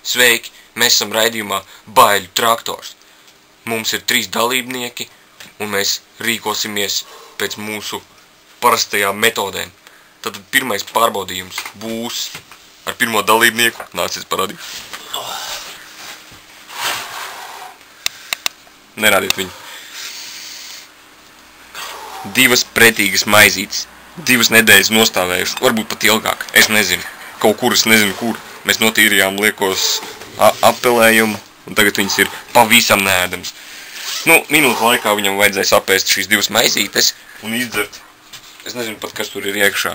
Sveiki, mēs esam raidījumā Baiļu traktors. Mums ir 3 dalībnieki, un mēs rīkosimies pēc mūsu parastajām metodēm. Tad pirmais pārbaudījums būs ar pirmo dalībnieku. Nācies parādīt. Nerādiet viņu. 2 pretīgas maizītes. 2 nedēļas nostāvējušas, varbūt pat ilgāk. Es nezinu. Kaut kur, es nezinu kur. Mēs notīrījām liekos apelējumu, un tagad viņas ir pavisam neēdams. Nu, minūtu laikā viņam vajadzēs apēst šīs 2 maizītes un izdzert. Es nezinu pat, kas tur ir iekšā.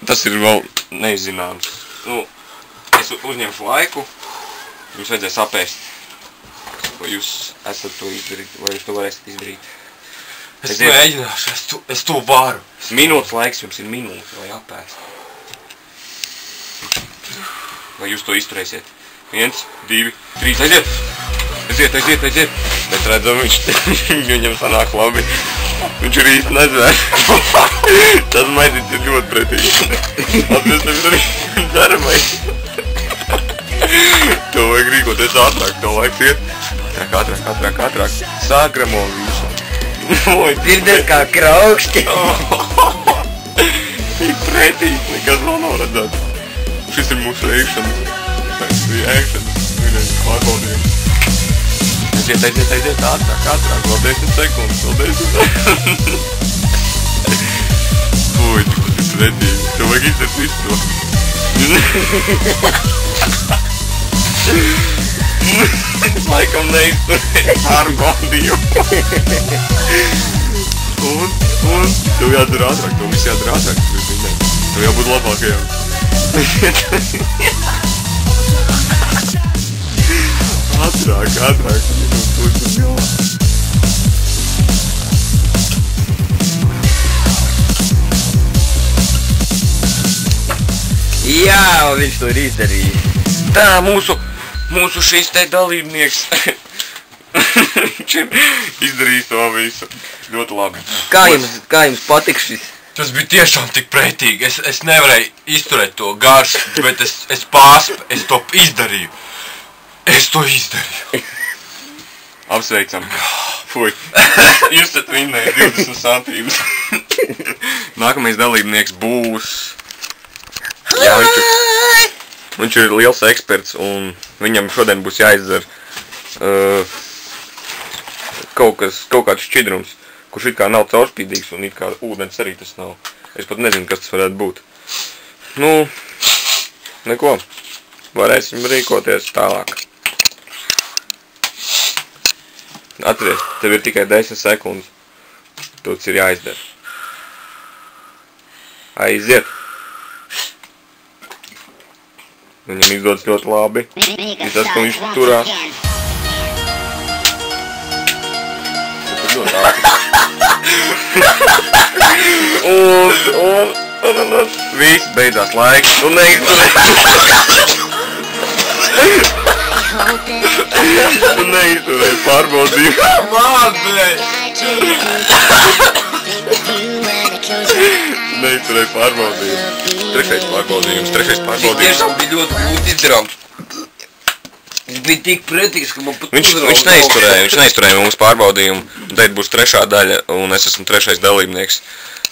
Tas ir vēl nezināms. Nu, es uzņemšu laiku, jums vajadzēs apēst. Vai jūs esat to izdarīt, vai jūs to varēsiet izdarīt? Es mēģināšu, es to varu. Minūtes laiks jums ir minūte, lai apēst. Vai jūs to izturēsiet? 1, 2, 3, aiziet! Aiziet! Mēs redzam, viņam sanāk labi. Viņš ir īsti nezvēr. Tas maizītis ir ļoti pretīgi. Atvies tevi arī dzeramais. Tev vajag rīkoties ātrāk, tev laiks iet. Ātrāk. Sāgramo visu. Dzirdēt kā kraukšķi. Ir pretīgi, nekas vēl nav redzēts. Šis ir mūsu ēkšanas pārbaudījums. Aiziet, ātrāk, vēl 10 sekundes, Ui, tas ir pretīgi, tev vajag izdarīt visu to. Laikam neizturēt pārbaudījumu. Un tev jādara ātrāk, tev viss jādara ātrāk. Tev jābūt labākajām. Ātrāk. Jā, viņš to ir izdarījis. Tā, mūsu šis te dalībnieks. Viņš ir izdarījis to visu. Ļoti labi. Kā jums patīk šis? Tas bija tiešām tik pretīgi. Es nevarēju izturēt to garšu, bet es to izdarīju. Es to izdarīju. Apsveicam. Fui. Jūs tad vinnējat 20 centības. Nākamais dalībnieks būs... Jā, viņš ir liels eksperts, un viņam šodien būs jāizdara kaut kāds šķidrums, kurš it kā nav caurspīdīgs, un it kā ūdens arī tas nav. Es pat nezinu, kas tas varētu būt. Nu, neko. Varēsim rīkoties tālāk. Atceries, tev ir tikai 10 sekundes. Tas ir jāizdara. Aiziet! Viņam izdodas ļoti labi. Tas, ka viņš turās. Tas ir ļoti ātri. Un viss beidzās laiks. Un neizturēja pārbaudījumu. Neizturēja pārbaudījumu. Trešais pārbaudījums. Tiešām bija ļoti grūti izdarāms. Viņš bija tik pretīgs, ka man pat Viņš neizturēja mūsu pārbaudījumu. Tad būs 3. daļa, un es esmu 3. dalībnieks.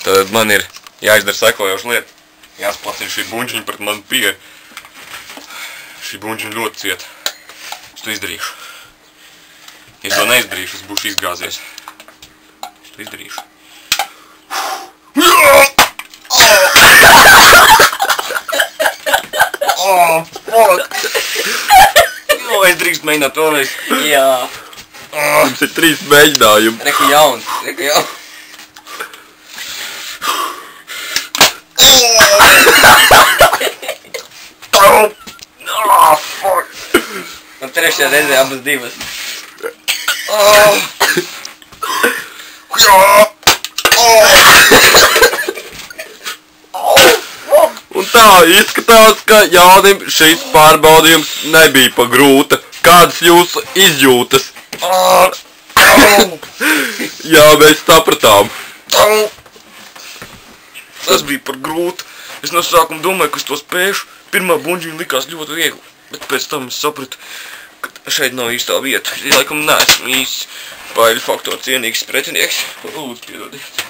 Tad man ir jāizdara sekojoša lieta. Jāspacina šī buņģiņa pret manu pieri. Šī buņģiņa ļoti cieta. Es to izdarīšu. Ja es to neizdarīšu, es būšu izgāzies. Es to izdarīšu. Fuck! Es drīkst mēģināt vēlreiz. Jā. Mums ir 3 mēģinājumi. Reku jauns. Fuck! Un 3. reizē abas 2. Un tā izskatās, ka Jānim šis pārbaudījums nebija pa grūta. Kādas jūsu izjūtas? Jā, mēs sapratām. Tas bija par grūtu. Es no sākuma domāju, ka es to spēšu. Pirmā buņģiņa likās ļoti viegli. Bet pēc tam es sapratu, ka šeit nav īstā vieta. Laikam neesmu īsts baiļu faktoru cienīgs pretinieks. Lūdzu, piedodiet.